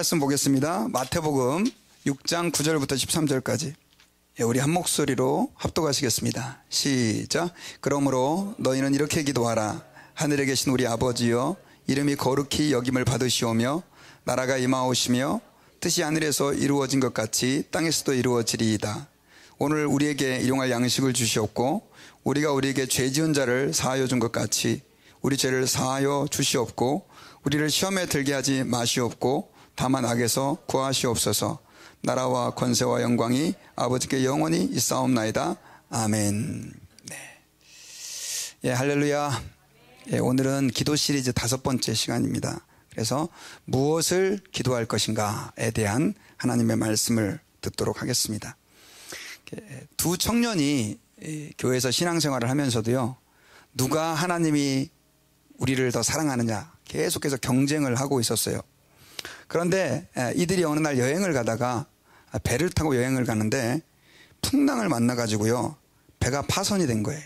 말씀 보겠습니다. 마태복음 6장 9절부터 13절까지. 우리 한 목소리로 합독하시겠습니다. 시작. 그러므로 너희는 이렇게 기도하라. 하늘에 계신 우리 아버지여, 이름이 거룩히 여김을 받으시오며 나라가 임하오시며 뜻이 하늘에서 이루어진 것 같이 땅에서도 이루어지리이다. 오늘 우리에게 일용할 양식을 주시옵고 우리가 우리에게 죄 지은 자를 사하여 준 것 같이 우리 죄를 사하여 주시옵고 우리를 시험에 들게 하지 마시옵고 다만 악에서 구하시옵소서. 나라와 권세와 영광이 아버지께 영원히 있사옵나이다. 아멘. 네. 할렐루야. 오늘은 기도 시리즈 5번째 시간입니다. 그래서 무엇을 기도할 것인가에 대한 하나님의 말씀을 듣도록 하겠습니다. 두 청년이 교회에서 신앙생활을 하면서도요, 누가 하나님이 우리를 더 사랑하느냐 계속해서 경쟁을 하고 있었어요. 그런데 이들이 어느 날 여행을 가다가 배를 타고 여행을 가는데 풍랑을 만나가지고요, 배가 파손이 된 거예요.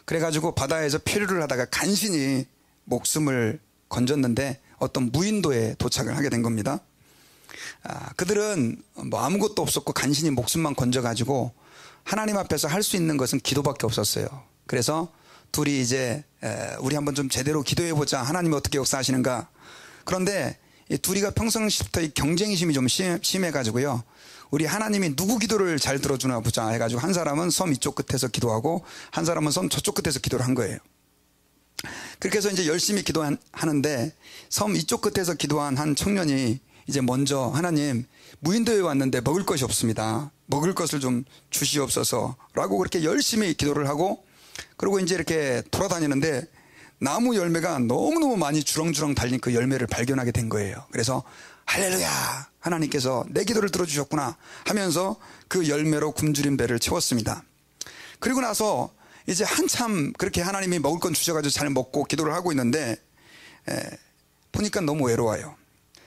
그래가지고 바다에서 표류를 하다가 간신히 목숨을 건졌는데 어떤 무인도에 도착을 하게 된 겁니다. 그들은 뭐 아무것도 없었고 간신히 목숨만 건져가지고 하나님 앞에서 할 수 있는 것은 기도밖에 없었어요. 그래서 둘이 이제 우리 한번 좀 제대로 기도해보자. 하나님이 어떻게 역사하시는가. 그런데 이 둘이가 평상시부터 이 경쟁심이 좀 심해가지고요, 우리 하나님이 누구 기도를 잘 들어주나 보자 해가지고 한 사람은 섬 이쪽 끝에서 기도하고 한 사람은 섬 저쪽 끝에서 기도를 한 거예요. 그렇게 해서 이제 열심히 기도하는데 섬 이쪽 끝에서 기도한 한 청년이 이제 먼저 하나님, 무인도에 왔는데 먹을 것이 없습니다. 먹을 것을 좀 주시옵소서 라고 그렇게 열심히 기도를 하고, 그리고 이제 이렇게 돌아다니는데 나무 열매가 너무너무 많이 주렁주렁 달린 그 열매를 발견하게 된 거예요. 그래서 할렐루야, 하나님께서 내 기도를 들어주셨구나 하면서 그 열매로 굶주린 배를 채웠습니다. 그리고 나서 이제 한참 그렇게 하나님이 먹을 건 주셔가지고 잘 먹고 기도를 하고 있는데 보니까 너무 외로워요.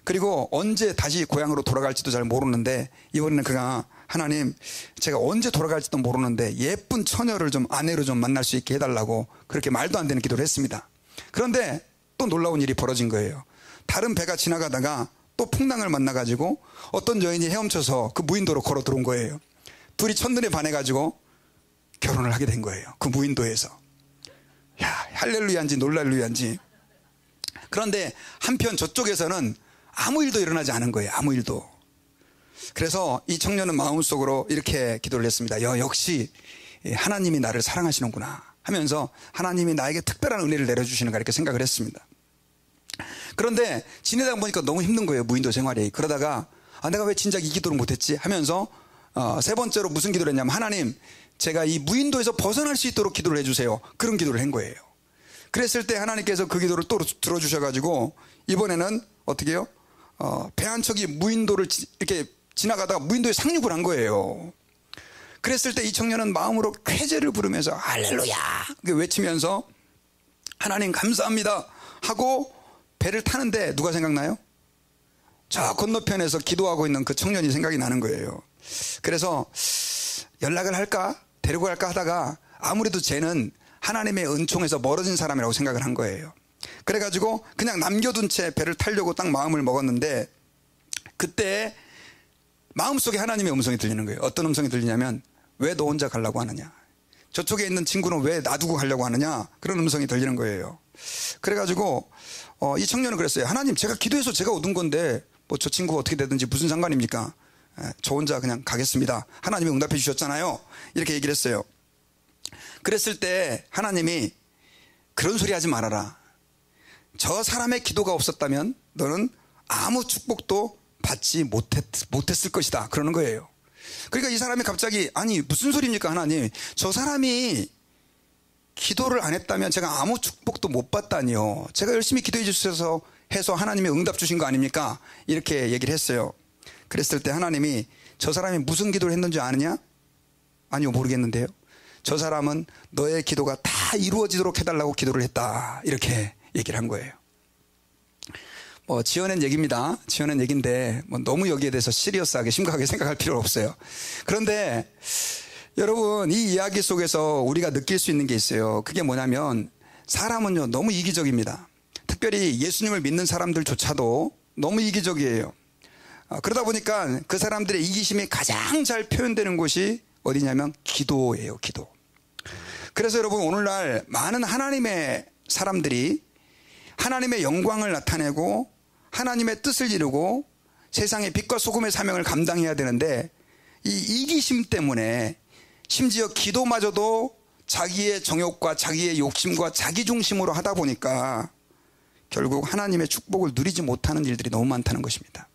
그리고 언제 다시 고향으로 돌아갈지도 잘 모르는데 이번에는 그가 하나님, 제가 언제 돌아갈지도 모르는데 예쁜 처녀를 좀 아내로 좀 만날 수 있게 해달라고 그렇게 말도 안 되는 기도를 했습니다. 그런데 또 놀라운 일이 벌어진 거예요. 다른 배가 지나가다가 또 풍랑을 만나가지고 어떤 여인이 헤엄쳐서 그 무인도로 걸어 들어온 거예요. 둘이 첫눈에 반해가지고 결혼을 하게 된 거예요. 그 무인도에서. 야, 할렐루야인지 놀랄루야인지. 그런데 한편 저쪽에서는 아무 일도 일어나지 않은 거예요. 아무 일도. 그래서 이 청년은 마음속으로 이렇게 기도를 했습니다. 역시 하나님이 나를 사랑하시는구나 하면서 하나님이 나에게 특별한 은혜를 내려주시는가 이렇게 생각을 했습니다. 그런데 지내다 보니까 너무 힘든 거예요. 무인도 생활이. 그러다가 내가 왜 진작 이 기도를 못했지 하면서 세 번째로 무슨 기도를 했냐면, 하나님, 제가 이 무인도에서 벗어날 수 있도록 기도를 해주세요. 그런 기도를 한 거예요. 그랬을 때 하나님께서 그 기도를 또 들어주셔가지고 이번에는 어떻게 해요? 배 한 척이 무인도를 이렇게 지나가다가 무인도에 상륙을 한 거예요. 그랬을 때 이 청년은 마음으로 쾌제를 부르면서 할렐루야 외치면서 하나님 감사합니다 하고 배를 타는데 누가 생각나요? 저 건너편에서 기도하고 있는 그 청년이 생각이 나는 거예요. 그래서 연락을 할까 데리고 갈까 하다가 아무래도 쟤는 하나님의 은총에서 멀어진 사람이라고 생각을 한 거예요. 그래가지고 그냥 남겨둔 채 배를 타려고 딱 마음을 먹었는데, 그때 마음속에 하나님의 음성이 들리는 거예요. 어떤 음성이 들리냐면, 왜 너 혼자 가려고 하느냐, 저쪽에 있는 친구는 왜 놔두고 가려고 하느냐, 그런 음성이 들리는 거예요. 그래가지고 이 청년은 그랬어요. 하나님, 제가 기도해서 제가 얻은 건데 뭐 저 친구가 어떻게 되든지 무슨 상관입니까? 저 혼자 그냥 가겠습니다. 하나님이 응답해 주셨잖아요. 이렇게 얘기를 했어요. 그랬을 때 하나님이 그런 소리 하지 말아라. 저 사람의 기도가 없었다면 너는 아무 축복도 받지 못했을 것이다. 그러는 거예요. 그러니까 이 사람이 갑자기, 아니 무슨 소리입니까 하나님, 저 사람이 기도를 안 했다면 제가 아무 축복도 못 받다니요. 제가 열심히 기도해 주셔서 해서 하나님이 응답 주신 거 아닙니까? 이렇게 얘기를 했어요. 그랬을 때 하나님이, 저 사람이 무슨 기도를 했는지 아느냐? 아니요, 모르겠는데요. 저 사람은 너의 기도가 다 이루어지도록 해달라고 기도를 했다. 이렇게 얘기를 한 거예요. 지어낸 얘기입니다. 지어낸 얘기인데 너무 여기에 대해서 시리어스하게 심각하게 생각할 필요는 없어요. 그런데 여러분, 이 이야기 속에서 우리가 느낄 수 있는 게 있어요. 그게 뭐냐면, 사람은요 너무 이기적입니다. 특별히 예수님을 믿는 사람들조차도 너무 이기적이에요. 그러다 보니까 그 사람들의 이기심이 가장 잘 표현되는 곳이 어디냐면 기도예요. 기도. 그래서 여러분 오늘날 많은 하나님의 사람들이 하나님의 영광을 나타내고 하나님의 뜻을 이루고 세상의 빛과 소금의 사명을 감당해야 되는데 이 이기심 때문에 심지어 기도마저도 자기의 정욕과 자기의 욕심과 자기 중심으로 하다 보니까 결국 하나님의 축복을 누리지 못하는 일들이 너무 많다는 것입니다.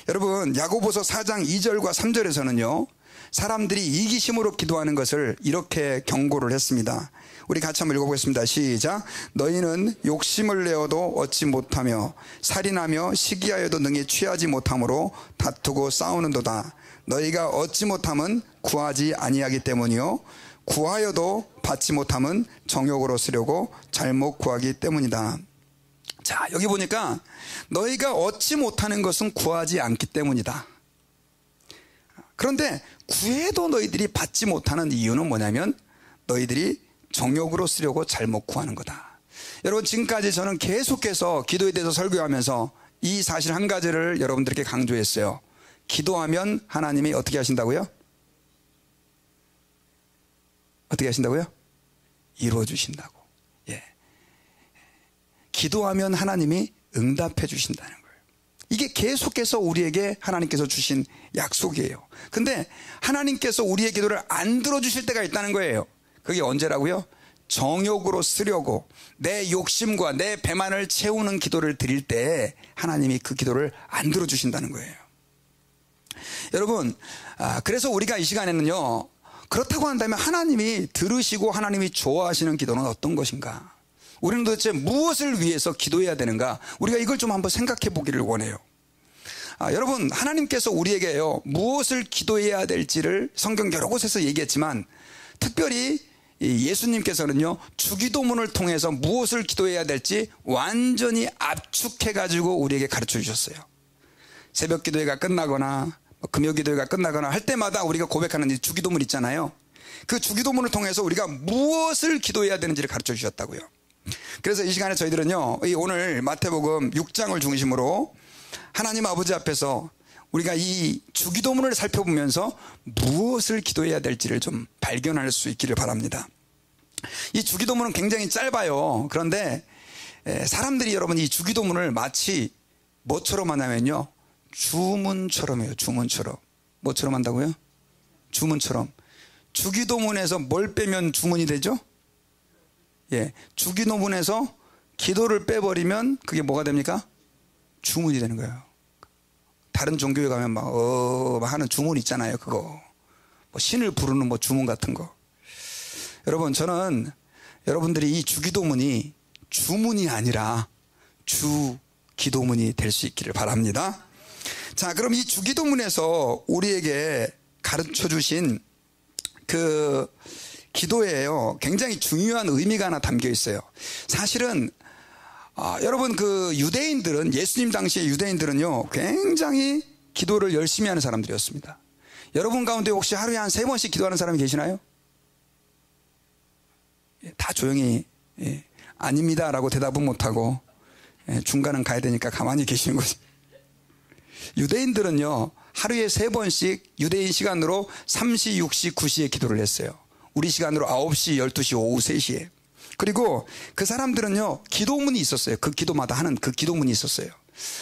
여러분 야고보서 4장 2절과 3절에서는요 사람들이 이기심으로 기도하는 것을 이렇게 경고를 했습니다. 우리 같이 한번 읽어보겠습니다. 시작. 너희는 욕심을 내어도 얻지 못하며 살인하며 시기하여도 능히 취하지 못함으로 다투고 싸우는도다. 너희가 얻지 못함은 구하지 아니하기 때문이요 구하여도 받지 못함은 정욕으로 쓰려고 잘못 구하기 때문이다. 자, 여기 보니까 너희가 얻지 못하는 것은 구하지 않기 때문이다. 그런데 구해도 너희들이 받지 못하는 이유는 뭐냐면 너희들이 정욕으로 쓰려고 잘못 구하는 거다. 여러분 지금까지 저는 계속해서 기도에 대해서 설교하면서 이 사실 한 가지를 여러분들에게 강조했어요. 기도하면 하나님이 어떻게 하신다고요? 어떻게 하신다고요? 이루어 주신다고. 예. 기도하면 하나님이 응답해 주신다는 거예요. 이게 계속해서 우리에게 하나님께서 주신 약속이에요. 근데 하나님께서 우리의 기도를 안 들어주실 때가 있다는 거예요. 그게 언제라고요? 정욕으로 쓰려고 내 욕심과 내 배만을 채우는 기도를 드릴 때 하나님이 그 기도를 안 들어주신다는 거예요. 여러분 그래서 우리가 이 시간에는요 그렇다고 한다면 하나님이 들으시고 하나님이 좋아하시는 기도는 어떤 것인가? 우리는 도대체 무엇을 위해서 기도해야 되는가? 우리가 이걸 좀 한번 생각해 보기를 원해요. 여러분 하나님께서 우리에게요 무엇을 기도해야 될지를 성경 여러 곳에서 얘기했지만 특별히 예수님께서는요 주기도문을 통해서 무엇을 기도해야 될지 완전히 압축해 가지고 우리에게 가르쳐 주셨어요. 새벽 기도회가 끝나거나 금요 기도회가 끝나거나 할 때마다 우리가 고백하는 이 주기도문 있잖아요. 그 주기도문을 통해서 우리가 무엇을 기도해야 되는지를 가르쳐 주셨다고요. 그래서 이 시간에 저희들은요 오늘 마태복음 6장을 중심으로 하나님 아버지 앞에서 우리가 이 주기도문을 살펴보면서 무엇을 기도해야 될지를 좀 발견할 수 있기를 바랍니다. 이 주기도문은 굉장히 짧아요. 그런데 사람들이 여러분 이 주기도문을 마치 뭐처럼 하냐면요 주문처럼 해요. 주문처럼. 뭐처럼 한다고요? 주문처럼. 주기도문에서 뭘 빼면 주문이 되죠? 예, 주기도문에서 기도를 빼버리면 그게 뭐가 됩니까? 주문이 되는 거예요. 다른 종교에 가면 막 하는 주문 있잖아요. 그거 뭐 신을 부르는 뭐 주문 같은 거. 여러분 저는 여러분들이 이 주기도문이 주문이 아니라 주기도문이 될 수 있기를 바랍니다. 자, 그럼 이 주기도문에서 우리에게 가르쳐 주신 그 기도에요 굉장히 중요한 의미가 하나 담겨 있어요. 사실은 여러분 그 유대인들은 예수님 당시의 유대인들은요 굉장히 기도를 열심히 하는 사람들이었습니다. 여러분 가운데 혹시 하루에 한 3번씩 기도하는 사람이 계시나요? 다 조용히 아닙니다 라고 대답은 못하고 중간은 가야 되니까 가만히 계시는 거죠. 유대인들은요 하루에 3번씩 유대인 시간으로 3시, 6시, 9시에 기도를 했어요. 우리 시간으로 9시, 12시, 오후 3시에. 그리고 그 사람들은요 기도문이 있었어요. 그 기도마다 하는 그 기도문이 있었어요.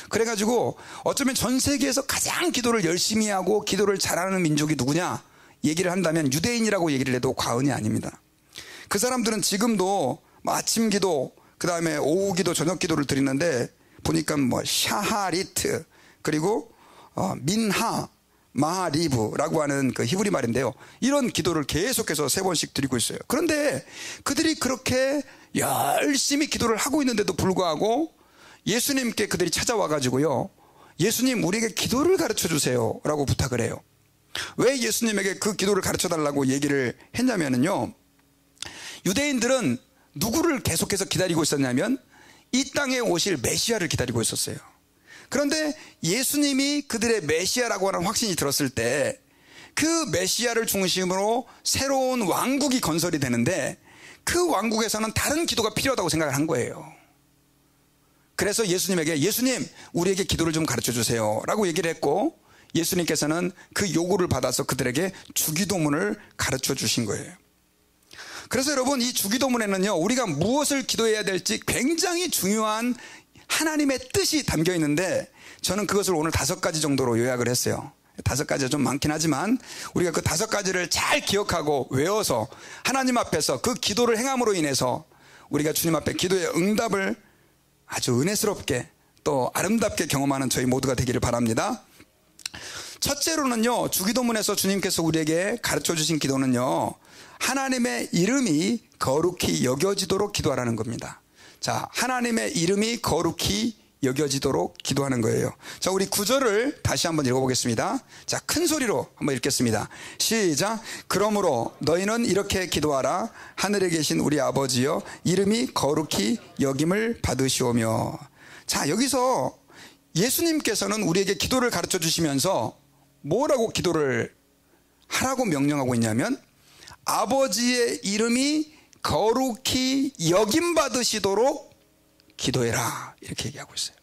그래가지고 어쩌면 전 세계에서 가장 기도를 열심히 하고 기도를 잘하는 민족이 누구냐 얘기를 한다면 유대인이라고 얘기를 해도 과언이 아닙니다. 그 사람들은 지금도 아침 기도 그 다음에 오후 기도 저녁 기도를 드리는데 보니까 뭐 샤하리트 그리고 민하 마하리브라고 하는 그 히브리 말인데요. 이런 기도를 계속해서 3번씩 드리고 있어요. 그런데 그들이 그렇게 열심히 기도를 하고 있는데도 불구하고 예수님께 그들이 찾아와 가지고요 예수님 우리에게 기도를 가르쳐 주세요 라고 부탁을 해요. 왜 예수님에게 그 기도를 가르쳐 달라고 얘기를 했냐면요 유대인들은 누구를 계속해서 기다리고 있었냐면 이 땅에 오실 메시아를 기다리고 있었어요. 그런데 예수님이 그들의 메시아라고 하는 확신이 들었을 때 그 메시아를 중심으로 새로운 왕국이 건설이 되는데 그 왕국에서는 다른 기도가 필요하다고 생각을 한 거예요. 그래서 예수님 우리에게 기도를 좀 가르쳐 주세요 라고 얘기를 했고, 예수님께서는 그 요구를 받아서 그들에게 주기도문을 가르쳐 주신 거예요. 그래서 여러분, 이 주기도문에는요, 우리가 무엇을 기도해야 될지 굉장히 중요한 하나님의 뜻이 담겨 있는데, 저는 그것을 오늘 5가지 정도로 요약을 했어요. 5가지가 좀 많긴 하지만 우리가 그 5가지를 잘 기억하고 외워서 하나님 앞에서 그 기도를 행함으로 인해서 우리가 주님 앞에 기도의 응답을 아주 은혜스럽게 또 아름답게 경험하는 저희 모두가 되기를 바랍니다. 첫째로는요, 주기도문에서 주님께서 우리에게 가르쳐 주신 기도는요, 하나님의 이름이 거룩히 여겨지도록 기도하라는 겁니다. 자, 하나님의 이름이 거룩히 여겨지도록 기도하는 거예요. 자, 우리 9절을 다시 한번 읽어보겠습니다. 자, 큰 소리로 한번 읽겠습니다. 시작. 그러므로 너희는 이렇게 기도하라. 하늘에 계신 우리 아버지여, 이름이 거룩히 여김을 받으시오며. 자, 여기서 예수님께서는 우리에게 기도를 가르쳐 주시면서 뭐라고 기도를 하라고 명령하고 있냐면, 아버지의 이름이 거룩히 여김받으시도록 기도해라, 이렇게 얘기하고 있어요.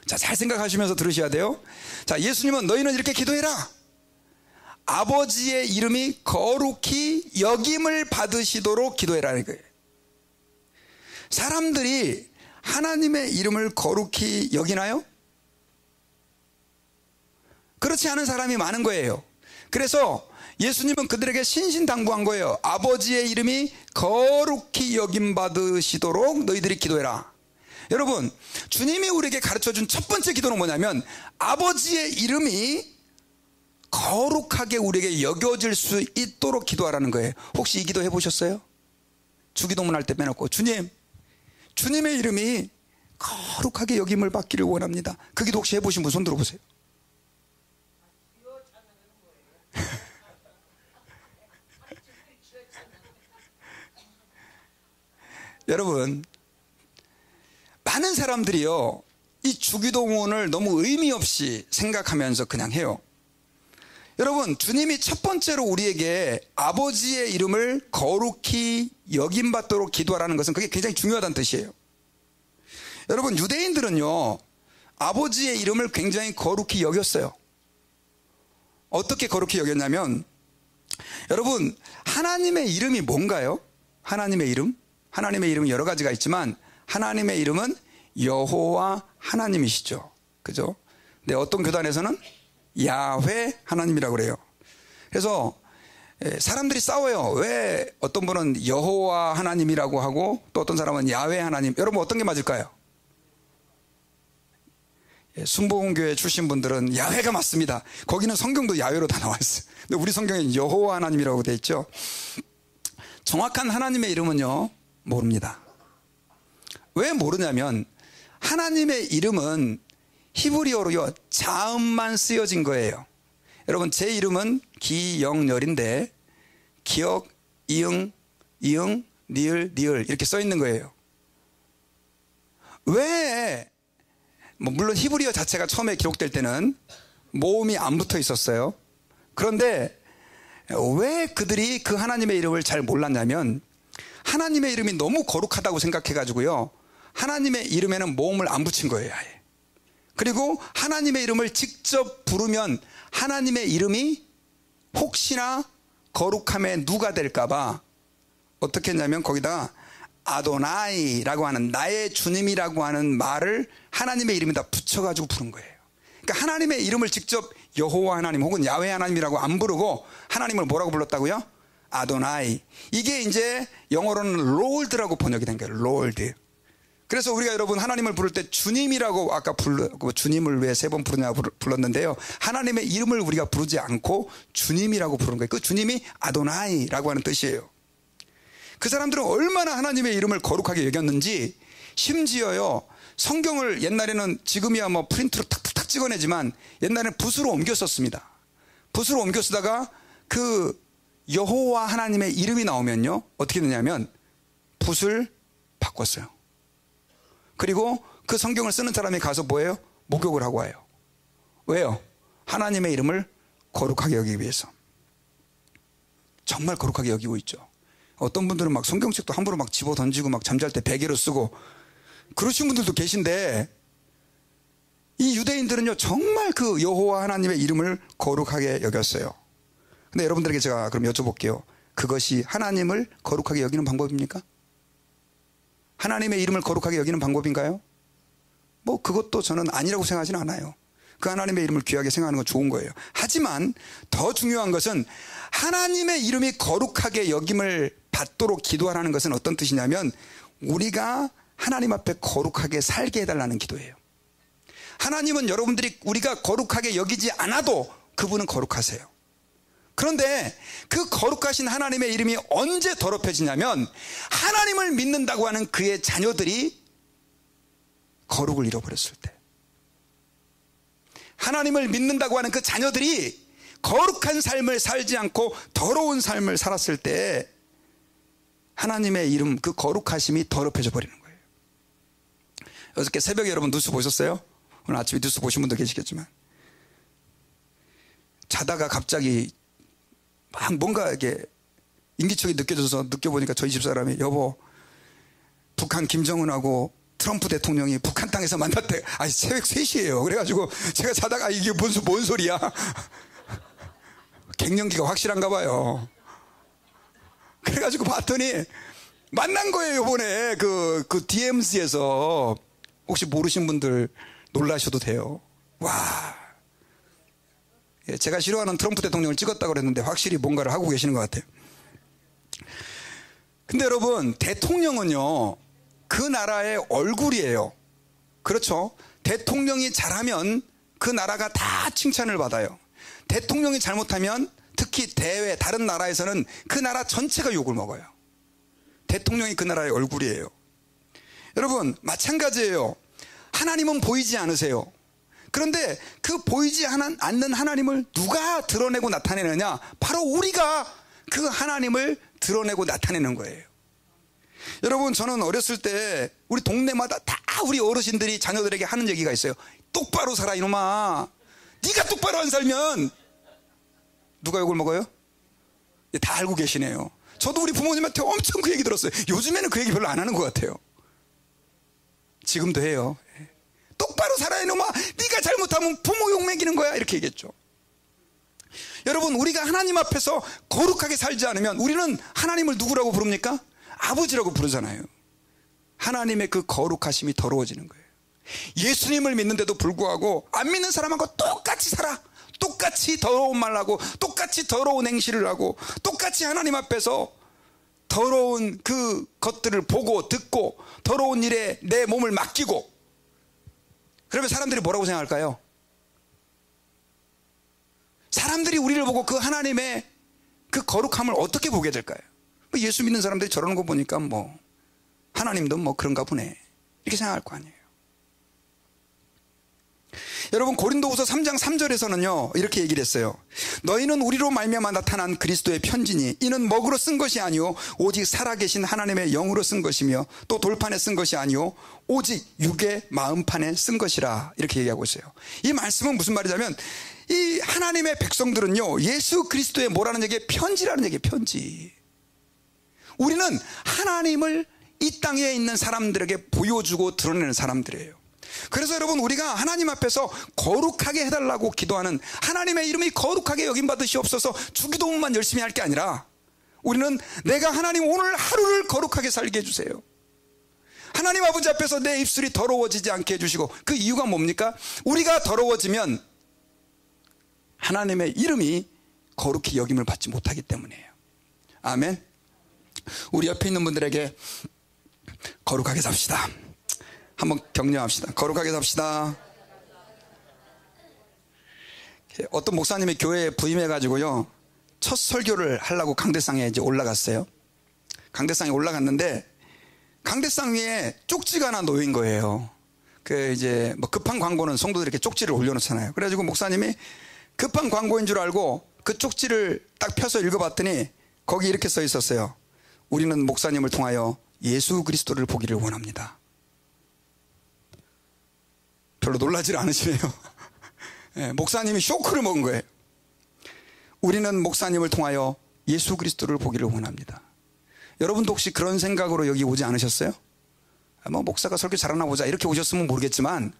자, 잘 생각하시면서 들으셔야 돼요. 자, 예수님은 너희는 이렇게 기도해라. 아버지의 이름이 거룩히 여김을 받으시도록 기도해라는 거예요. 사람들이 하나님의 이름을 거룩히 여기나요? 그렇지 않은 사람이 많은 거예요. 그래서 예수님은 그들에게 신신당부한 거예요. 아버지의 이름이 거룩히 여김받으시도록 너희들이 기도해라. 여러분, 주님이 우리에게 가르쳐준 첫 번째 기도는 뭐냐면, 아버지의 이름이 거룩하게 우리에게 여겨질 수 있도록 기도하라는 거예요. 혹시 이 기도 해보셨어요? 주기도문 할 때 빼놓고, 주님의 이름이 거룩하게 여김을 받기를 원합니다. 그 기도 혹시 해보신 분 손 들어보세요. 여러분, 많은 사람들이요, 이 주기도문을 너무 의미 없이 생각하면서 그냥 해요. 여러분, 주님이 첫 번째로 우리에게 아버지의 이름을 거룩히 여김받도록 기도하라는 것은 그게 굉장히 중요하다는 뜻이에요. 여러분, 유대인들은요, 아버지의 이름을 굉장히 거룩히 여겼어요. 어떻게 거룩히 여겼냐면, 여러분, 하나님의 이름이 뭔가요? 하나님의 이름? 하나님의 이름은 여러 가지가 있지만 하나님의 이름은 여호와 하나님이시죠. 그죠? 근데 어떤 교단에서는 야훼 하나님이라고 그래요. 그래서 사람들이 싸워요. 왜 어떤 분은 여호와 하나님이라고 하고 또 어떤 사람은 야훼 하나님. 여러분, 어떤 게 맞을까요? 순복음교회 출신 분들은 야훼가 맞습니다. 거기는 성경도 야훼로 다 나와 있어요. 근데 우리 성경에 여호와 하나님이라고 되어 있죠. 정확한 하나님의 이름은요, 모릅니다. 왜 모르냐면, 하나님의 이름은 히브리어로요, 자음만 쓰여진 거예요. 여러분, 제 이름은 기영열인데 기역, 이응, 니을 이렇게 써 있는 거예요. 왜? 물론 히브리어 자체가 처음에 기록될 때는 모음이 안 붙어 있었어요. 그런데 왜 그들이 그 하나님의 이름을 잘 몰랐냐면, 하나님의 이름이 너무 거룩하다고 생각해가지고요, 하나님의 이름에는 모음을 안 붙인 거예요, 아예. 그리고 하나님의 이름을 직접 부르면 하나님의 이름이 혹시나 거룩함에 누가 될까봐 어떻게 했냐면, 거기다 아도나이라고 하는, 나의 주님이라고 하는 말을 하나님의 이름에다 붙여가지고 부른 거예요. 그러니까 하나님의 이름을 직접 여호와 하나님 혹은 야훼 하나님이라고 안 부르고 하나님을 뭐라고 불렀다고요? 아도나이. 이게 이제 영어로는 롤드라고 번역이 된 거예요. 롤드. 그래서 우리가 여러분 하나님을 부를 때 주님이라고 아까 주님을 왜 3번 부르냐 불렀는데요, 하나님의 이름을 우리가 부르지 않고 주님이라고 부르는 거예요. 그 주님이 아도나이라고 하는 뜻이에요. 그 사람들은 얼마나 하나님의 이름을 거룩하게 여겼는지, 심지어요, 성경을 옛날에는, 지금이야 뭐 프린트로 탁탁탁 찍어내지만 옛날에는 붓으로 옮겨 썼습니다. 붓으로 옮겨 쓰다가 그 여호와 하나님의 이름이 나오면요, 어떻게 되냐면 붓을 바꿨어요. 그리고 그 성경을 쓰는 사람이 가서 뭐예요? 목욕을 하고 와요. 왜요? 하나님의 이름을 거룩하게 여기기 위해서. 정말 거룩하게 여기고 있죠. 어떤 분들은 막 성경책도 함부로 막 집어 던지고 막 잠잘 때 베개로 쓰고 그러신 분들도 계신데, 이 유대인들은요 정말 그 여호와 하나님의 이름을 거룩하게 여겼어요. 근데 여러분들에게 제가 그럼 여쭤볼게요. 그것이 하나님을 거룩하게 여기는 방법입니까? 하나님의 이름을 거룩하게 여기는 방법인가요? 뭐 그것도 저는 아니라고 생각하지는 않아요. 그 하나님의 이름을 귀하게 생각하는 건 좋은 거예요. 하지만 더 중요한 것은 하나님의 이름이 거룩하게 여김을 받도록 기도하라는 것은 어떤 뜻이냐면, 우리가 하나님 앞에 거룩하게 살게 해달라는 기도예요. 하나님은 우리가 거룩하게 여기지 않아도 그분은 거룩하세요. 그런데 그 거룩하신 하나님의 이름이 언제 더럽혀지냐면, 하나님을 믿는다고 하는 그의 자녀들이 거룩을 잃어버렸을 때, 하나님을 믿는다고 하는 그 자녀들이 거룩한 삶을 살지 않고 더러운 삶을 살았을 때 하나님의 이름, 그 거룩하심이 더럽혀져 버리는 거예요. 어저께 새벽에 여러분 뉴스 보셨어요? 오늘 아침에 뉴스 보신 분도 계시겠지만, 자다가 갑자기 막 뭔가 이렇게 인기척이 느껴보니까 저희 집사람이, 여보, 북한 김정은하고 트럼프 대통령이 북한 땅에서 만났대. 아니, 새벽 3시예요. 그래가지고 제가 자다가 이게 뭔 소리야. 갱년기가 확실한가 봐요. 그래가지고 봤더니 만난 거예요. 이번에 그 DMZ에서. 혹시 모르신 분들 놀라셔도 돼요. 와, 제가 싫어하는 트럼프 대통령을 찍었다고 그랬는데 확실히 뭔가를 하고 계시는 것 같아요. 근데 여러분, 대통령은요 그 나라의 얼굴이에요. 그렇죠? 대통령이 잘하면 그 나라가 다 칭찬을 받아요. 대통령이 잘못하면, 특히 다른 나라에서는 그 나라 전체가 욕을 먹어요. 대통령이 그 나라의 얼굴이에요. 여러분, 마찬가지예요. 하나님은 보이지 않으세요. 그런데 그 보이지 않는 하나님을 누가 드러내고 나타내느냐? 바로 우리가 그 하나님을 드러내고 나타내는 거예요. 여러분, 저는 어렸을 때 우리 동네마다 다 우리 어르신들이 자녀들에게 하는 얘기가 있어요. 똑바로 살아 이놈아. 네가 똑바로 안 살면 누가 욕을 먹어요? 다 알고 계시네요. 저도 우리 부모님한테 엄청 그 얘기 들었어요. 요즘에는 그 얘기 별로 안 하는 것 같아요. 지금도 해요. 똑바로 살아 이놈아. 네가 잘못하면 부모 욕 먹이는 거야. 이렇게 얘기했죠. 여러분, 우리가 하나님 앞에서 거룩하게 살지 않으면 우리는 하나님을 누구라고 부릅니까? 아버지라고 부르잖아요. 하나님의 그 거룩하심이 더러워지는 거예요. 예수님을 믿는데도 불구하고 안 믿는 사람하고 똑같이 살아. 똑같이 더러운 말 하고, 똑같이 더러운 행실을 하고, 똑같이 하나님 앞에서 더러운 그 것들을 보고 듣고, 더러운 일에 내 몸을 맡기고, 그러면 사람들이 뭐라고 생각할까요? 사람들이 우리를 보고 그 하나님의 그 거룩함을 어떻게 보게 될까요? 예수 믿는 사람들이 저러는 거 보니까 뭐 하나님도 뭐 그런가 보네, 이렇게 생각할 거 아니에요. 여러분, 고린도후서 3장 3절에서는요 이렇게 얘기를 했어요. 너희는 우리로 말미암아 나타난 그리스도의 편지니 이는 먹으로 쓴 것이 아니요 오직 살아계신 하나님의 영으로 쓴 것이며 또 돌판에 쓴 것이 아니요 오직 육의 마음판에 쓴 것이라, 이렇게 얘기하고 있어요. 이 말씀은 무슨 말이냐면, 이 하나님의 백성들은요 예수 그리스도의 뭐라는 얘기예요? 편지라는 얘기예요. 편지. 우리는 하나님을 이 땅에 있는 사람들에게 보여주고 드러내는 사람들이에요. 그래서 여러분, 우리가 하나님 앞에서 거룩하게 해달라고 기도하는, 하나님의 이름이 거룩하게 여김받으시옵소서 주기도문만 열심히 할 게 아니라, 우리는 내가 하나님 오늘 하루를 거룩하게 살게 해주세요. 하나님 아버지 앞에서 내 입술이 더러워지지 않게 해주시고, 그 이유가 뭡니까? 우리가 더러워지면 하나님의 이름이 거룩히 여김을 받지 못하기 때문이에요. 아멘. 우리 옆에 있는 분들에게 거룩하게 삽시다. 한번 격려합시다. 거룩하게 삽시다. 어떤 목사님이 교회에 부임해가지고요 첫 설교를 하려고 강대상에 이제 올라갔어요. 강대상에 올라갔는데 강대상 위에 쪽지가 하나 놓인 거예요. 그 이제 뭐 급한 광고는 성도들이 이렇게 쪽지를 올려놓잖아요. 그래가지고 목사님이 급한 광고인 줄 알고 그 쪽지를 딱 펴서 읽어봤더니 거기 이렇게 써 있었어요. 우리는 목사님을 통하여 예수 그리스도를 보기를 원합니다. 별로 놀라질 않으시네요. 네, 목사님이 쇼크를 먹은 거예요. 우리는 목사님을 통하여 예수 그리스도를 보기를 원합니다. 여러분도 혹시 그런 생각으로 여기 오지 않으셨어요? 뭐 목사가 설교 잘하나 보자 이렇게 오셨으면 모르겠지만,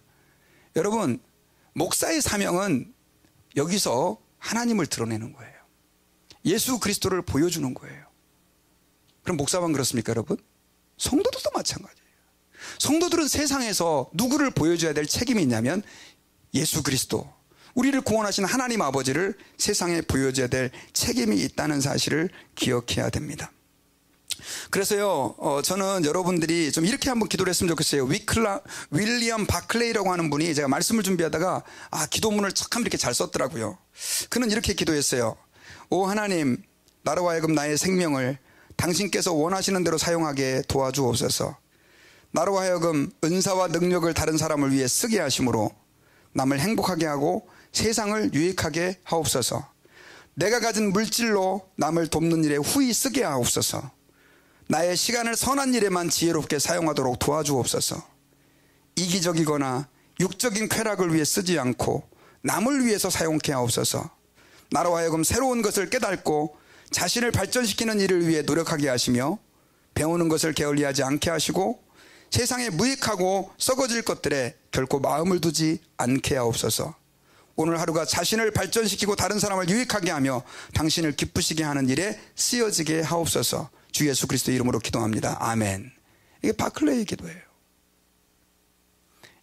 여러분, 목사의 사명은 여기서 하나님을 드러내는 거예요. 예수 그리스도를 보여주는 거예요. 그럼 목사만 그렇습니까, 여러분? 성도들도 마찬가지예요. 성도들은 세상에서 누구를 보여줘야 될 책임이 있냐면 예수 그리스도, 우리를 구원하신 하나님 아버지를 세상에 보여줘야 될 책임이 있다는 사실을 기억해야 됩니다. 그래서요, 저는 여러분들이 좀 이렇게 한번 기도를 했으면 좋겠어요. 윌리엄 바클레이라고 하는 분이, 제가 말씀을 준비하다가 기도문을 참 이렇게 잘 썼더라고요. 그는 이렇게 기도했어요. 오 하나님, 나로 하여금 나의 생명을 당신께서 원하시는 대로 사용하게 도와주옵소서. 나로 하여금 은사와 능력을 다른 사람을 위해 쓰게 하심으로 남을 행복하게 하고 세상을 유익하게 하옵소서. 내가 가진 물질로 남을 돕는 일에 후히 쓰게 하옵소서. 나의 시간을 선한 일에만 지혜롭게 사용하도록 도와주옵소서. 이기적이거나 육적인 쾌락을 위해 쓰지 않고 남을 위해서 사용케 하옵소서. 나로 하여금 새로운 것을 깨닫고 자신을 발전시키는 일을 위해 노력하게 하시며 배우는 것을 게을리하지 않게 하시고 세상에 무익하고 썩어질 것들에 결코 마음을 두지 않게 하옵소서. 오늘 하루가 자신을 발전시키고 다른 사람을 유익하게 하며 당신을 기쁘시게 하는 일에 쓰여지게 하옵소서. 주 예수 그리스도 이름으로 기도합니다. 아멘. 이게 바클레이의 기도예요.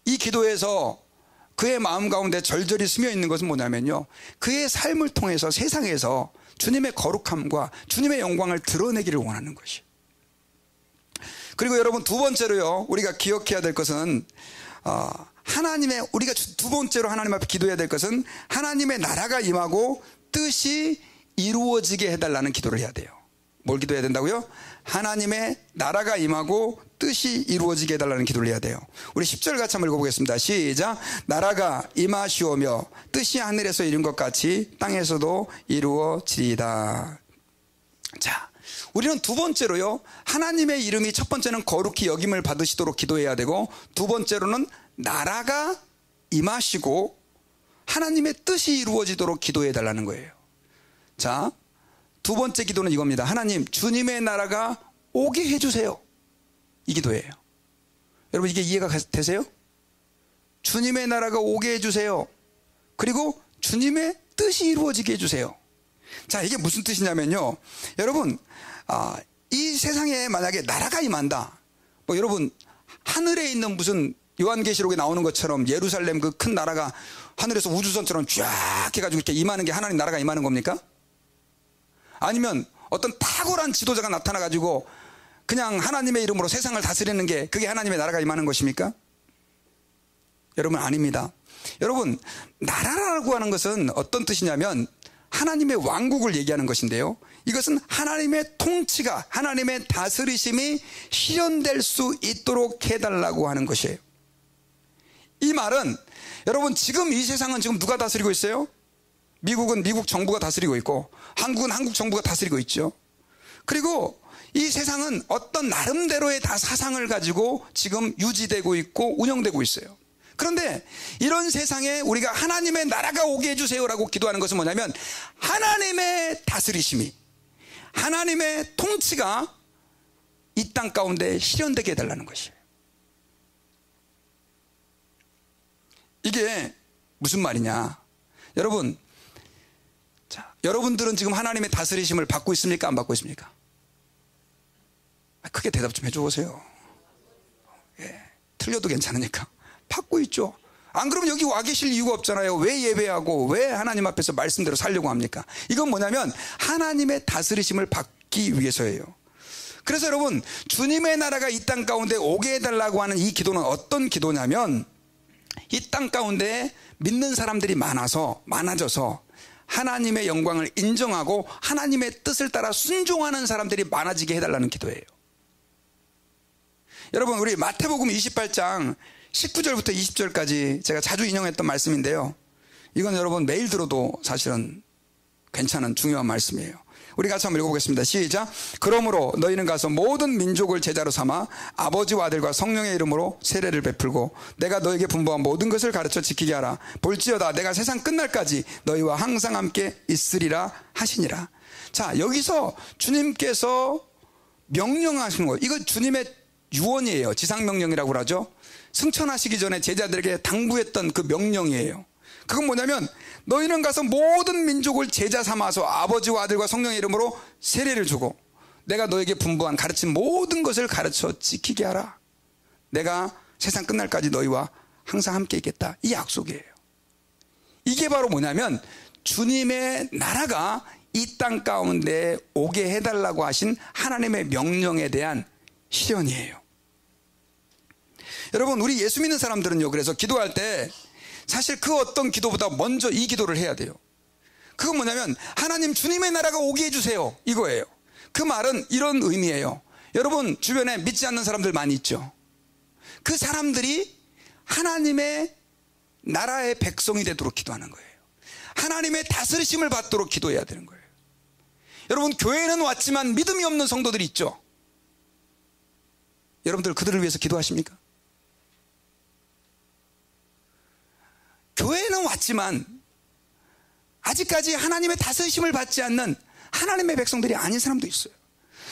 이 기도에서 그의 마음 가운데 절절히 스며 있는 것은 뭐냐면요, 그의 삶을 통해서 세상에서 주님의 거룩함과 주님의 영광을 드러내기를 원하는 것이에요. 그리고 여러분, 두 번째로요, 우리가 기억해야 될 것은 우리가 두 번째로 하나님 앞에 기도해야 될 것은 하나님의 나라가 임하고 뜻이 이루어지게 해달라는 기도를 해야 돼요. 뭘 기도해야 된다고요? 하나님의 나라가 임하고 뜻이 이루어지게 해달라는 기도를 해야 돼요. 우리 10절 같이 한번 읽어보겠습니다. 시작. 나라가 임하시오며 뜻이 하늘에서 이룬 것 같이 땅에서도 이루어지리이다. 자, 우리는 두 번째로요, 하나님의 이름이 첫 번째는 거룩히 여김을 받으시도록 기도해야 되고, 두 번째로는 나라가 임하시고 하나님의 뜻이 이루어지도록 기도해 달라는 거예요. 자, 두 번째 기도는 이겁니다. 하나님, 주님의 나라가 오게 해주세요. 이 기도예요. 여러분, 이게 이해가 되세요? 주님의 나라가 오게 해주세요. 그리고 주님의 뜻이 이루어지게 해주세요. 자, 이게 무슨 뜻이냐면요, 여러분, 이 세상에 만약에 나라가 임한다, 뭐 여러분, 하늘에 있는 무슨 요한계시록에 나오는 것처럼 예루살렘 그 큰 나라가 하늘에서 우주선처럼 쫙 해가지고 이렇게 임하는 게 하나님 나라가 임하는 겁니까? 아니면 어떤 탁월한 지도자가 나타나가지고 그냥 하나님의 이름으로 세상을 다스리는 게 그게 하나님의 나라가 임하는 것입니까? 여러분, 아닙니다. 여러분, 나라라고 하는 것은 어떤 뜻이냐면 하나님의 왕국을 얘기하는 것인데요, 이것은 하나님의 통치가, 하나님의 다스리심이 실현될 수 있도록 해달라고 하는 것이에요. 이 말은 여러분, 지금 이 세상은 지금 누가 다스리고 있어요? 미국은 미국 정부가 다스리고 있고, 한국은 한국 정부가 다스리고 있죠. 그리고 이 세상은 어떤 나름대로의 다 사상을 가지고 지금 유지되고 있고 운영되고 있어요. 그런데 이런 세상에 우리가 하나님의 나라가 오게 해주세요라고 기도하는 것은 뭐냐면 하나님의 다스리심이, 하나님의 통치가 이 땅 가운데 실현되게 해달라는 것이에요. 이게 무슨 말이냐, 여러분, 자, 여러분들은 지금 하나님의 다스리심을 받고 있습니까? 안 받고 있습니까? 크게 대답 좀 해줘 보세요. 예, 틀려도 괜찮으니까 받고 있죠. 안 그러면 여기 와 계실 이유가 없잖아요. 왜 예배하고 왜 하나님 앞에서 말씀대로 살려고 합니까? 이건 뭐냐면 하나님의 다스리심을 받기 위해서예요. 그래서 여러분, 주님의 나라가 이 땅 가운데 오게 해달라고 하는 이 기도는 어떤 기도냐면, 이 땅 가운데 믿는 사람들이 많아져서 하나님의 영광을 인정하고 하나님의 뜻을 따라 순종하는 사람들이 많아지게 해달라는 기도예요. 여러분, 우리 마태복음 28장 19절부터 20절까지 제가 자주 인용했던 말씀인데요, 이건 여러분 매일 들어도 사실은 괜찮은 중요한 말씀이에요. 우리 같이 한번 읽어보겠습니다. 시작. 그러므로 너희는 가서 모든 민족을 제자로 삼아 아버지와 아들과 성령의 이름으로 세례를 베풀고 내가 너에게 분부한 모든 것을 가르쳐 지키게 하라. 볼지어다 내가 세상 끝날까지 너희와 항상 함께 있으리라 하시니라. 자, 여기서 주님께서 명령하신 거, 이거 주님의 유언이에요. 지상명령이라고 하죠. 승천하시기 전에 제자들에게 당부했던 그 명령이에요. 그건 뭐냐면 너희는 가서 모든 민족을 제자 삼아서 아버지와 아들과 성령의 이름으로 세례를 주고 내가 너에게 분부한 가르친 모든 것을 가르쳐 지키게 하라. 내가 세상 끝날까지 너희와 항상 함께 있겠다. 이 약속이에요. 이게 바로 뭐냐면 주님의 나라가 이 땅 가운데 오게 해달라고 하신 하나님의 명령에 대한 실현이에요. 여러분, 우리 예수 믿는 사람들은요, 그래서 기도할 때 사실 그 어떤 기도보다 먼저 이 기도를 해야 돼요. 그건 뭐냐면 하나님 주님의 나라가 오게 해주세요, 이거예요. 그 말은 이런 의미예요. 여러분 주변에 믿지 않는 사람들 많이 있죠. 그 사람들이 하나님의 나라의 백성이 되도록 기도하는 거예요. 하나님의 다스리심을 받도록 기도해야 되는 거예요. 여러분, 교회는 왔지만 믿음이 없는 성도들이 있죠. 여러분들 그들을 위해서 기도하십니까? 교회는 왔지만 아직까지 하나님의 다스리심을 받지 않는 하나님의 백성들이 아닌 사람도 있어요.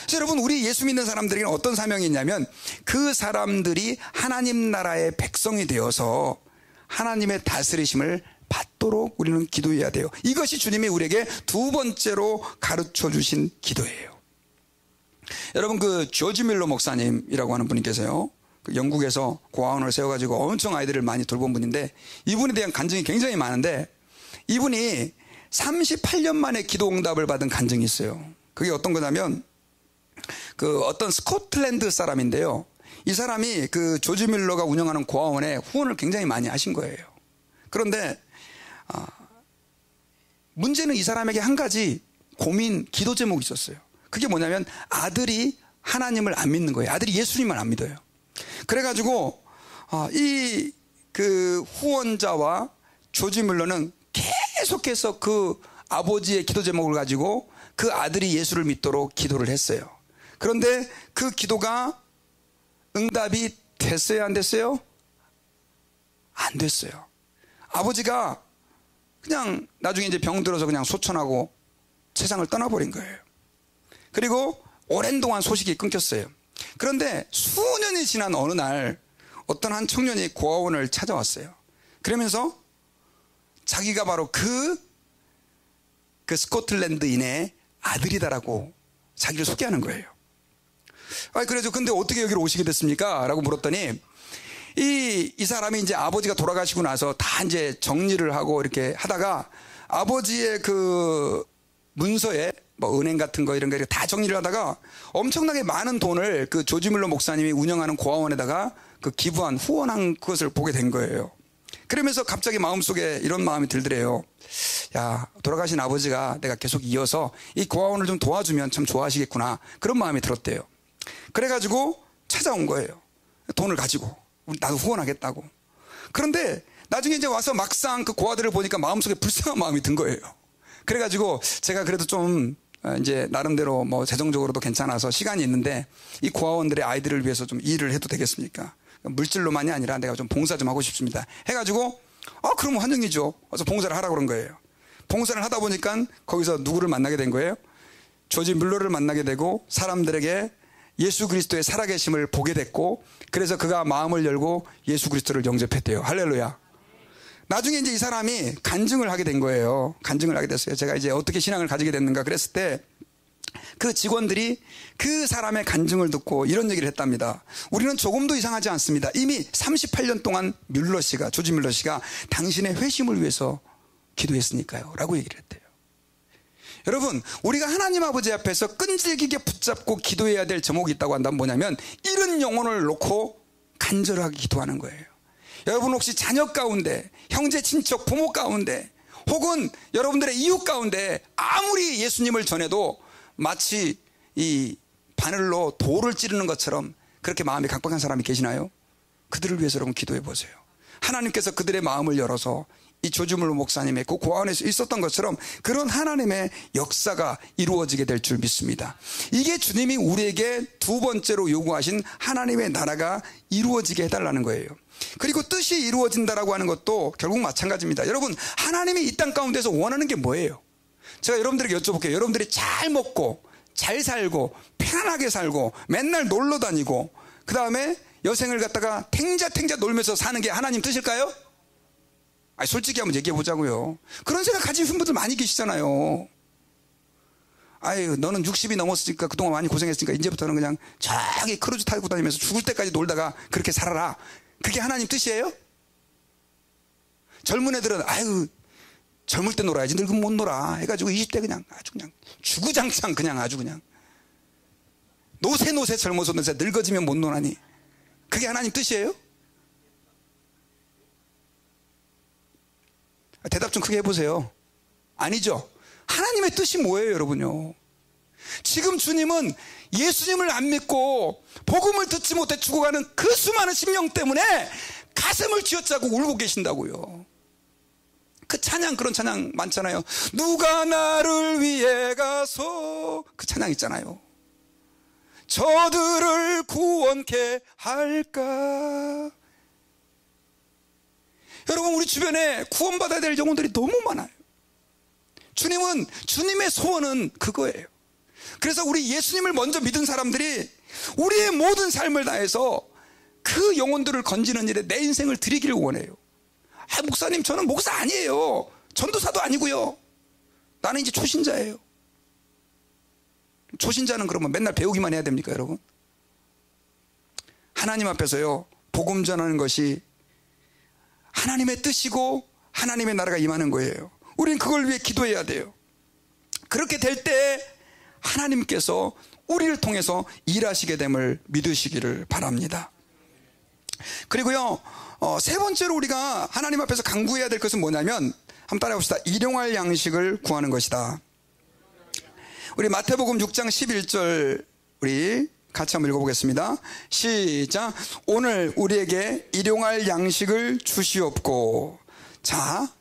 그래서 여러분, 우리 예수 믿는 사람들에게는 어떤 사명이 있냐면 그 사람들이 하나님 나라의 백성이 되어서 하나님의 다스리심을 받도록 우리는 기도해야 돼요. 이것이 주님이 우리에게 두 번째로 가르쳐 주신 기도예요. 여러분, 그 조지 밀러 목사님이라고 하는 분이 계세요. 그 영국에서 고아원을 세워가지고 엄청 아이들을 많이 돌본 분인데 이분에 대한 간증이 굉장히 많은데 이분이 38년 만에 기도 응답을 받은 간증이 있어요. 그게 어떤 거냐면 그 어떤 스코틀랜드 사람인데요. 이 사람이 그 조지 밀러가 운영하는 고아원에 후원을 굉장히 많이 하신 거예요. 그런데 문제는 이 사람에게 한 가지 고민, 기도 제목이 있었어요. 그게 뭐냐면 아들이 하나님을 안 믿는 거예요. 아들이 예수님을 안 믿어요. 그래가지고 이 그 후원자와 조지 밀러는 계속해서 그 아버지의 기도 제목을 가지고 그 아들이 예수를 믿도록 기도를 했어요. 그런데 그 기도가 응답이 됐어요, 안 됐어요? 안 됐어요. 아버지가 그냥 나중에 이제 병들어서 그냥 소천하고 세상을 떠나버린 거예요. 그리고 오랜 동안 소식이 끊겼어요. 그런데 수년이 지난 어느 날 어떤 한 청년이 고아원을 찾아왔어요. 그러면서 자기가 바로 그 스코틀랜드인의 아들이다라고 자기를 소개하는 거예요. 그래서 근데 어떻게 여기로 오시게 됐습니까? 라고 물었더니 이 사람이 이제 아버지가 돌아가시고 나서 다 이제 정리를 하고 이렇게 하다가 아버지의 그 문서에 뭐 은행 같은 거 이런 거 다 정리를 하다가 엄청나게 많은 돈을 그 조지 밀러 목사님이 운영하는 고아원에다가 그 기부한 후원한 것을 보게 된 거예요. 그러면서 갑자기 마음속에 이런 마음이 들더래요. 야, 돌아가신 아버지가 내가 계속 이어서 이 고아원을 좀 도와주면 참 좋아하시겠구나. 그런 마음이 들었대요. 그래가지고 찾아온 거예요. 돈을 가지고. 나도 후원하겠다고. 그런데 나중에 이제 와서 막상 그 고아들을 보니까 마음속에 불쌍한 마음이 든 거예요. 그래가지고 제가 그래도 좀 이제 나름대로 뭐 재정적으로도 괜찮아서 시간이 있는데 이 고아원들의 아이들을 위해서 좀 일을 해도 되겠습니까? 물질로만이 아니라 내가 좀 봉사 좀 하고 싶습니다. 해가지고 그럼 환영이죠. 그래서 봉사를 하라고 그런 거예요. 봉사를 하다 보니까 거기서 누구를 만나게 된 거예요? 조지 밀러를 만나게 되고 사람들에게 예수 그리스도의 살아계심을 보게 됐고 그래서 그가 마음을 열고 예수 그리스도를 영접했대요. 할렐루야. 나중에 이제 이 사람이 간증을 하게 된 거예요. 간증을 하게 됐어요. 제가 이제 어떻게 신앙을 가지게 됐는가 그랬을 때 그 직원들이 그 사람의 간증을 듣고 이런 얘기를 했답니다. 우리는 조금도 이상하지 않습니다. 이미 38년 동안 조지 밀러 씨가 당신의 회심을 위해서 기도했으니까요. 라고 얘기를 했대요. 여러분, 우리가 하나님 아버지 앞에서 끈질기게 붙잡고 기도해야 될 제목이 있다고 한다면 뭐냐면 잃은 영혼을 놓고 간절하게 기도하는 거예요. 여러분 혹시 자녀 가운데, 형제, 친척, 부모 가운데 혹은 여러분들의 이웃 가운데 아무리 예수님을 전해도 마치 이 바늘로 돌을 찌르는 것처럼 그렇게 마음이 각박한 사람이 계시나요? 그들을 위해서 여러분 기도해 보세요. 하나님께서 그들의 마음을 열어서 이 조지 밀러 목사님의 그 고아원에서 있었던 것처럼 그런 하나님의 역사가 이루어지게 될 줄 믿습니다. 이게 주님이 우리에게 두 번째로 요구하신 하나님의 나라가 이루어지게 해달라는 거예요. 그리고 뜻이 이루어진다라고 하는 것도 결국 마찬가지입니다. 여러분, 하나님이 이 땅 가운데서 원하는 게 뭐예요? 제가 여러분들에게 여쭤볼게요. 여러분들이 잘 먹고 잘 살고 편안하게 살고 맨날 놀러 다니고 그 다음에 여생을 갖다가 탱자탱자 놀면서 사는 게 하나님 뜻일까요? 아니, 솔직히 한번 얘기해 보자고요. 그런 생각 가지신 분들 많이 계시잖아요. 아유, 너는 60이 넘었으니까 그동안 많이 고생했으니까 이제부터는 그냥 저기 크루즈 타고 다니면서 죽을 때까지 놀다가 그렇게 살아라. 그게 하나님 뜻이에요? 젊은 애들은 아유, 젊을 때 놀아야지 늙으면 못 놀아 해가지고 20대 그냥 아주 그냥 주구장창 그냥 아주 그냥 노새 젊어서 늙어지면 못 노나니, 그게 하나님 뜻이에요? 대답 좀 크게 해보세요. 아니죠. 하나님의 뜻이 뭐예요, 여러분요? 지금 주님은 예수님을 안 믿고 복음을 듣지 못해 죽어가는 그 수많은 심령 때문에 가슴을 쥐어짜고 울고 계신다고요. 그 찬양, 그런 찬양 많잖아요. 누가 나를 위해 가서, 그 찬양 있잖아요. 저들을 구원케 할까. 여러분, 우리 주변에 구원받아야 될 영혼들이 너무 많아요. 주님은, 주님의 소원은 그거예요. 그래서 우리 예수님을 먼저 믿은 사람들이 우리의 모든 삶을 다해서 그 영혼들을 건지는 일에 내 인생을 드리기를 원해요. 아, 목사님, 저는 목사 아니에요. 전도사도 아니고요. 나는 이제 초신자예요. 초신자는 그러면 맨날 배우기만 해야 됩니까, 여러분? 하나님 앞에서요, 복음 전하는 것이 하나님의 뜻이고 하나님의 나라가 임하는 거예요. 우리는 그걸 위해 기도해야 돼요. 그렇게 될 때 하나님께서 우리를 통해서 일하시게 됨을 믿으시기를 바랍니다. 그리고요, 세 번째로 우리가 하나님 앞에서 간구해야 될 것은 뭐냐면, 한번 따라해 봅시다. 일용할 양식을 구하는 것이다. 우리 마태복음 6장 11절 우리 같이 한번 읽어보겠습니다. 시작. 오늘 우리에게 일용할 양식을 주시옵고. 자,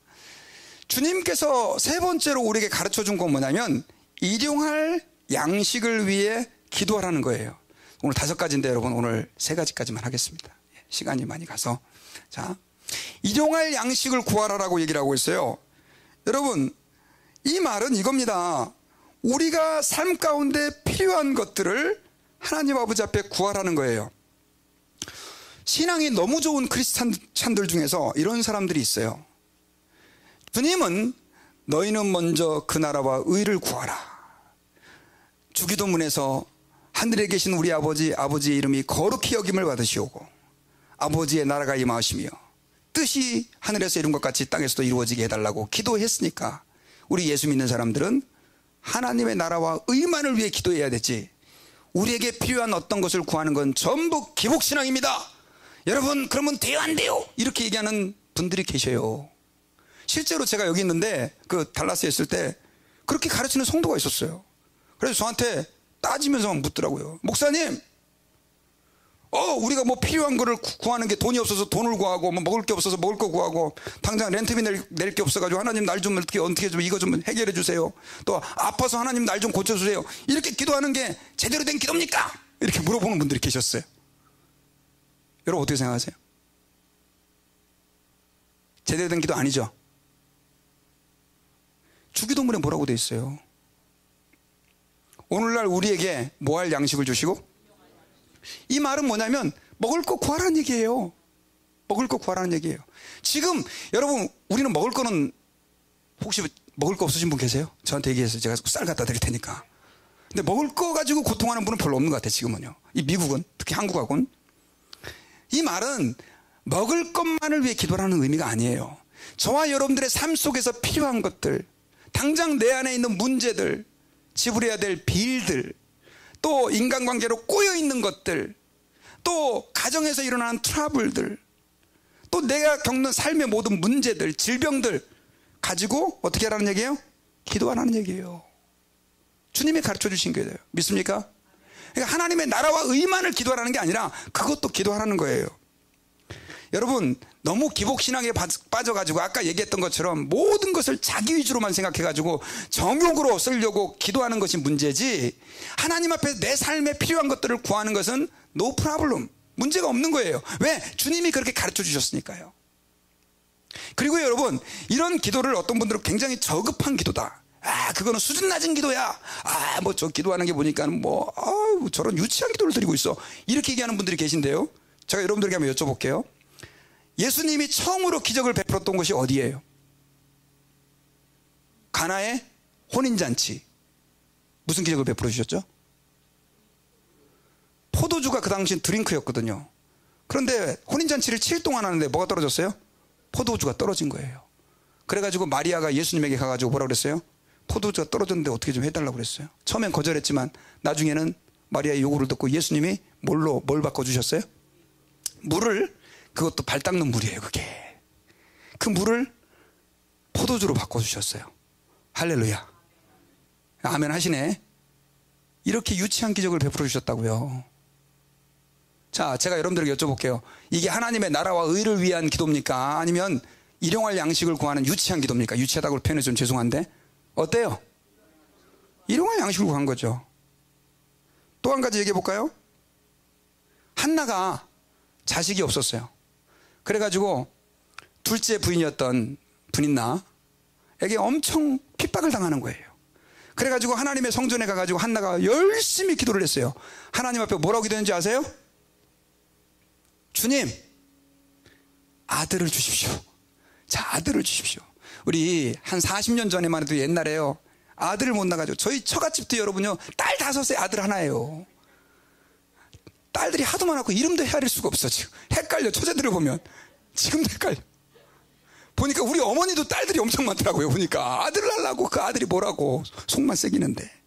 주님께서 세 번째로 우리에게 가르쳐 준 건 뭐냐면 일용할 양식을 위해 기도하라는 거예요. 오늘 5가지인데 여러분 오늘 3가지까지만 하겠습니다. 시간이 많이 가서. 자, 일용할 양식을 구하라라고 얘기를 하고 있어요. 여러분, 이 말은 이겁니다. 우리가 삶 가운데 필요한 것들을 하나님 아버지 앞에 구하라는 거예요. 신앙이 너무 좋은 크리스찬들 중에서 이런 사람들이 있어요. 주님은 너희는 먼저 그 나라와 의를 구하라. 주기도문에서 하늘에 계신 우리 아버지의 이름이 거룩히 여김을 받으시오고 아버지의 나라가 임하시며 뜻이 하늘에서 이룬 것 같이 땅에서도 이루어지게 해달라고 기도했으니까 우리 예수 믿는 사람들은 하나님의 나라와 의만을 위해 기도해야 되지, 우리에게 필요한 어떤 것을 구하는 건 전부 기복신앙입니다. 여러분, 그러면 돼요 안 돼요? 이렇게 얘기하는 분들이 계셔요. 실제로 제가 여기 있는데 그 달라스에 있을 때 그렇게 가르치는 성도가 있었어요. 그래서 저한테 따지면서 묻더라고요. 목사님, 우리가 뭐 필요한 거를 구하는 게 돈이 없어서 돈을 구하고, 뭐 먹을 게 없어서 먹을 거 구하고, 당장 렌트비 낼 게 없어가지고 하나님 날 좀 어떻게 좀 이거 좀 해결해 주세요. 또 아파서 하나님 날 좀 고쳐주세요. 이렇게 기도하는 게 제대로 된 기도입니까? 이렇게 물어보는 분들이 계셨어요. 여러분 어떻게 생각하세요? 제대로 된 기도 아니죠? 주기도문에 뭐라고 돼 있어요? 오늘날 우리에게 뭐 할 양식을 주시고, 이 말은 뭐냐면 먹을 거 구하라는 얘기예요. 먹을 거 구하라는 얘기예요. 지금 여러분, 우리는 먹을 거는, 혹시 먹을 거 없으신 분 계세요? 저한테 얘기해서 제가 쌀 갖다 드릴 테니까. 근데 먹을 거 가지고 고통하는 분은 별로 없는 것 같아요, 지금은요. 이 미국은, 특히 한국하고는. 이 말은 먹을 것만을 위해 기도하는 의미가 아니에요. 저와 여러분들의 삶 속에서 필요한 것들, 당장 내 안에 있는 문제들, 지불해야 될 빌들, 또 인간관계로 꼬여있는 것들, 또 가정에서 일어나는 트러블들, 또 내가 겪는 삶의 모든 문제들, 질병들 가지고 어떻게 하라는 얘기예요? 기도하라는 얘기예요. 주님이 가르쳐 주신 거예요. 믿습니까? 그러니까 하나님의 나라와 의만을 기도하라는 게 아니라 그것도 기도하라는 거예요. 여러분, 너무 기복신앙에 빠져가지고 아까 얘기했던 것처럼 모든 것을 자기 위주로만 생각해가지고 정욕으로 쓰려고 기도하는 것이 문제지, 하나님 앞에 내 삶에 필요한 것들을 구하는 것은 no problem, 문제가 없는 거예요. 왜? 주님이 그렇게 가르쳐 주셨으니까요. 그리고 여러분, 이런 기도를 어떤 분들은 굉장히 저급한 기도다, 그거는 수준 낮은 기도야. 뭐 저 기도하는 게 보니까 뭐 저런 유치한 기도를 드리고 있어. 이렇게 얘기하는 분들이 계신데요. 제가 여러분들에게 한번 여쭤볼게요. 예수님이 처음으로 기적을 베풀었던 곳이 어디예요? 가나의 혼인잔치. 무슨 기적을 베풀어 주셨죠? 포도주가 그 당시 드링크였거든요. 그런데 혼인잔치를 7일 동안 하는데 뭐가 떨어졌어요? 포도주가 떨어진 거예요. 그래가지고 마리아가 예수님에게 가가지고 뭐라 그랬어요? 포도주가 떨어졌는데 어떻게 좀 해달라고 그랬어요. 처음엔 거절했지만 나중에는 마리아의 요구를 듣고 예수님이 뭘 바꿔주셨어요? 물을, 그것도 발 닦는 물이에요. 그게 그 물을 포도주로 바꿔주셨어요. 할렐루야. 아멘 하시네. 이렇게 유치한 기적을 베풀어 주셨다고요. 자, 제가 여러분들에게 여쭤볼게요. 이게 하나님의 나라와 의를 위한 기도입니까? 아니면 일용할 양식을 구하는 유치한 기도입니까? 유치하다고 표현해서 좀 죄송한데 어때요? 일용할 양식을 구한 거죠. 또 한 가지 얘기해 볼까요? 한나가 자식이 없었어요. 그래가지고 둘째 부인이었던 분인나에게 엄청 핍박을 당하는 거예요. 그래가지고 하나님의 성전에 가가지고 한나가 열심히 기도를 했어요. 하나님 앞에 뭐라고 기도했는지 아세요? 주님, 아들을 주십시오. 자, 아들을 주십시오. 우리 한 40년 전에만 해도 옛날에요, 아들을 못 낳아가지고 저희 처갓집도 여러분요, 딸 5에 아들 하나예요. 딸들이 하도 많았고 이름도 헤아릴 수가 없어. 지금 헷갈려. 처제들을 보면 지금도 헷갈려. 보니까 우리 어머니도 딸들이 엄청 많더라고요. 보니까 아들을 하려고 그 아들이 뭐라고 속만 새기는데.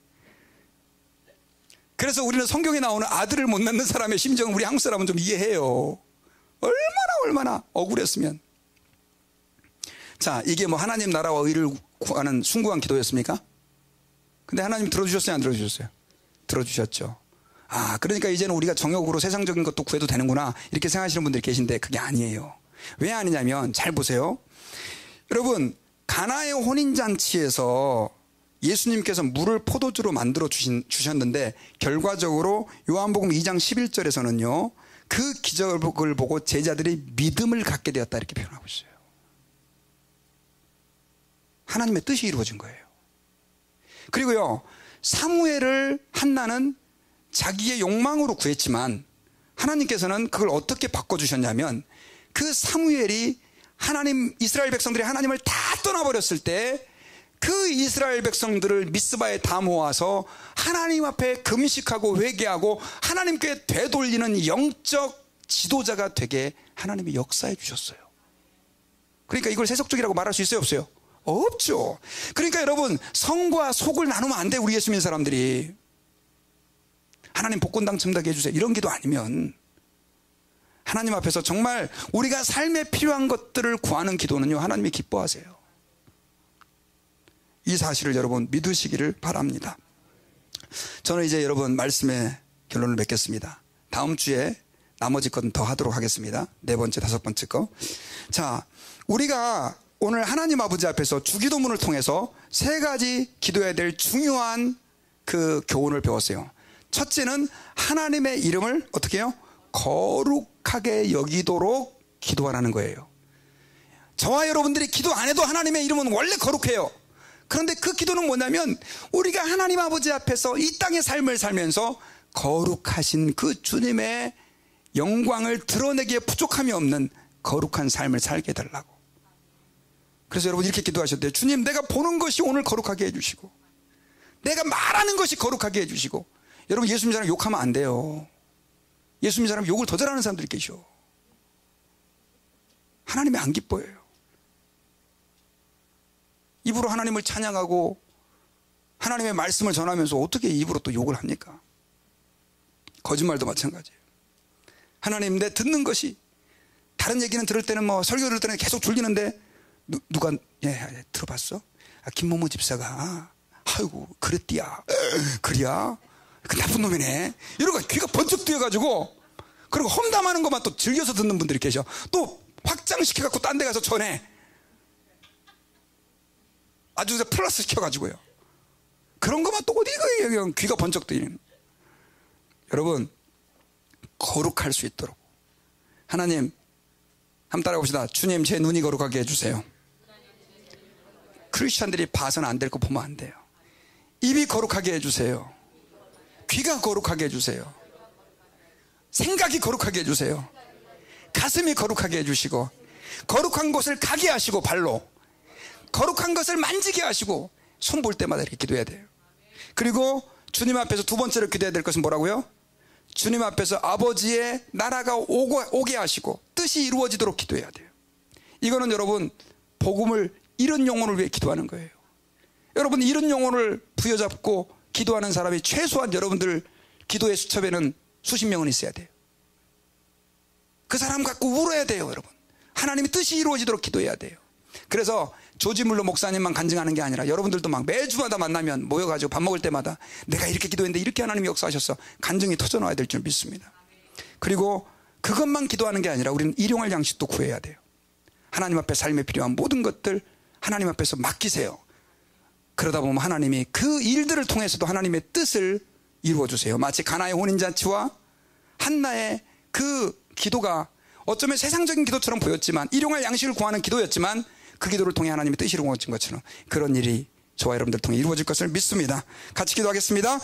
그래서 우리는 성경에 나오는 아들을 못 낳는 사람의 심정은 우리 한국 사람은 좀 이해해요. 얼마나 억울했으면. 자, 이게 뭐 하나님 나라와 의를 구하는 숭고한 기도였습니까? 근데 하나님 들어주셨어요, 안 들어주셨어요? 들어주셨죠. 그러니까 이제는 우리가 정욕으로 세상적인 것도 구해도 되는구나, 이렇게 생각하시는 분들이 계신데 그게 아니에요. 왜 아니냐면 잘 보세요. 여러분, 가나의 혼인잔치에서 예수님께서 물을 포도주로 만들어 주셨는데 결과적으로 요한복음 2장 11절에서는요 그 기적을 보고 제자들이 믿음을 갖게 되었다, 이렇게 표현하고 있어요. 하나님의 뜻이 이루어진 거예요. 그리고요, 사무엘을 한나는 자기의 욕망으로 구했지만 하나님께서는 그걸 어떻게 바꿔주셨냐면, 그 사무엘이 이스라엘 백성들이 하나님을 다 떠나버렸을 때 그 이스라엘 백성들을 미스바에 다 모아서 하나님 앞에 금식하고 회개하고 하나님께 되돌리는 영적 지도자가 되게 하나님이 역사해 주셨어요. 그러니까 이걸 세속적이라고 말할 수 있어요, 없어요? 없죠. 그러니까 여러분, 성과 속을 나누면 안 돼. 우리 예수 믿는 사람들이 하나님 복권 당첨되게 해주세요, 이런 기도 아니면, 하나님 앞에서 정말 우리가 삶에 필요한 것들을 구하는 기도는요, 하나님이 기뻐하세요. 이 사실을 여러분 믿으시기를 바랍니다. 저는 이제 여러분 말씀의 결론을 맺겠습니다. 다음 주에 나머지 건 더 하도록 하겠습니다. 4번째, 5번째 거. 자, 우리가 오늘 하나님 아버지 앞에서 주기도문을 통해서 3가지 기도해야 될 중요한 그 교훈을 배웠어요. 첫째는 하나님의 이름을 어떻게 해요? 거룩하게 여기도록 기도하라는 거예요. 저와 여러분들이 기도 안 해도 하나님의 이름은 원래 거룩해요. 그런데 그 기도는 뭐냐면, 우리가 하나님 아버지 앞에서 이 땅의 삶을 살면서 거룩하신 그 주님의 영광을 드러내기에 부족함이 없는 거룩한 삶을 살게 해달라고. 그래서 여러분 이렇게 기도하셨대요. 주님, 내가 보는 것이 오늘 거룩하게 해주시고, 내가 말하는 것이 거룩하게 해주시고. 여러분, 예수 믿는 사람 욕하면 안 돼요. 예수 믿는 사람 욕을 더 잘하는 사람들이 계셔. 하나님이 안 기뻐해요. 입으로 하나님을 찬양하고 하나님의 말씀을 전하면서 어떻게 입으로 또 욕을 합니까? 거짓말도 마찬가지예요. 하나님, 내 듣는 것이, 다른 얘기는 들을 때는 뭐 설교 들을 때는 계속 졸리는데 누가 들어봤어? 김모모 집사가 아이고 그랬디야, 그래야 그 나쁜 놈이네, 이러고 귀가 번쩍 뜨여가지고, 그리고 험담하는 것만 또 즐겨서 듣는 분들이 계셔. 또 확장시켜갖고 딴 데 가서 전해. 아주 플러스 시켜가지고요. 그런 것만 또 어디가 귀가 번쩍 뜨이는. 여러분, 거룩할 수 있도록 하나님, 한번 따라해 봅시다. 주님, 제 눈이 거룩하게 해주세요. 크리스찬들이 봐서는 안 될 거 보면 안 돼요. 입이 거룩하게 해주세요. 귀가 거룩하게 해주세요. 생각이 거룩하게 해주세요. 가슴이 거룩하게 해주시고, 거룩한 곳을 가게 하시고, 발로 거룩한 것을 만지게 하시고, 손 볼 때마다 이렇게 기도해야 돼요. 그리고 주님 앞에서 두 번째로 기도해야 될 것은 뭐라고요? 주님 앞에서 아버지의 나라가 오게 하시고 뜻이 이루어지도록 기도해야 돼요. 이거는 여러분, 복음을 잃은 영혼을 위해 기도하는 거예요. 여러분, 잃은 영혼을 부여잡고 기도하는 사람이 최소한 여러분들 기도의 수첩에는 수십 명은 있어야 돼요. 그 사람 갖고 울어야 돼요. 여러분, 하나님의 뜻이 이루어지도록 기도해야 돼요. 그래서 조지물로 목사님만 간증하는 게 아니라 여러분들도 막 매주마다 만나면 모여가지고 밥 먹을 때마다 내가 이렇게 기도했는데 이렇게 하나님이 역사하셨어, 간증이 터져나와야 될 줄 믿습니다. 그리고 그것만 기도하는 게 아니라 우리는 일용할 양식도 구해야 돼요. 하나님 앞에 삶에 필요한 모든 것들 하나님 앞에서 맡기세요. 그러다 보면 하나님이 그 일들을 통해서도 하나님의 뜻을 이루어주세요. 마치 가나의 혼인잔치와 한나의 그 기도가 어쩌면 세상적인 기도처럼 보였지만, 일용할 양식을 구하는 기도였지만, 그 기도를 통해 하나님의 뜻이 이루어진 것처럼 그런 일이 저와 여러분들 통해 이루어질 것을 믿습니다. 같이 기도하겠습니다.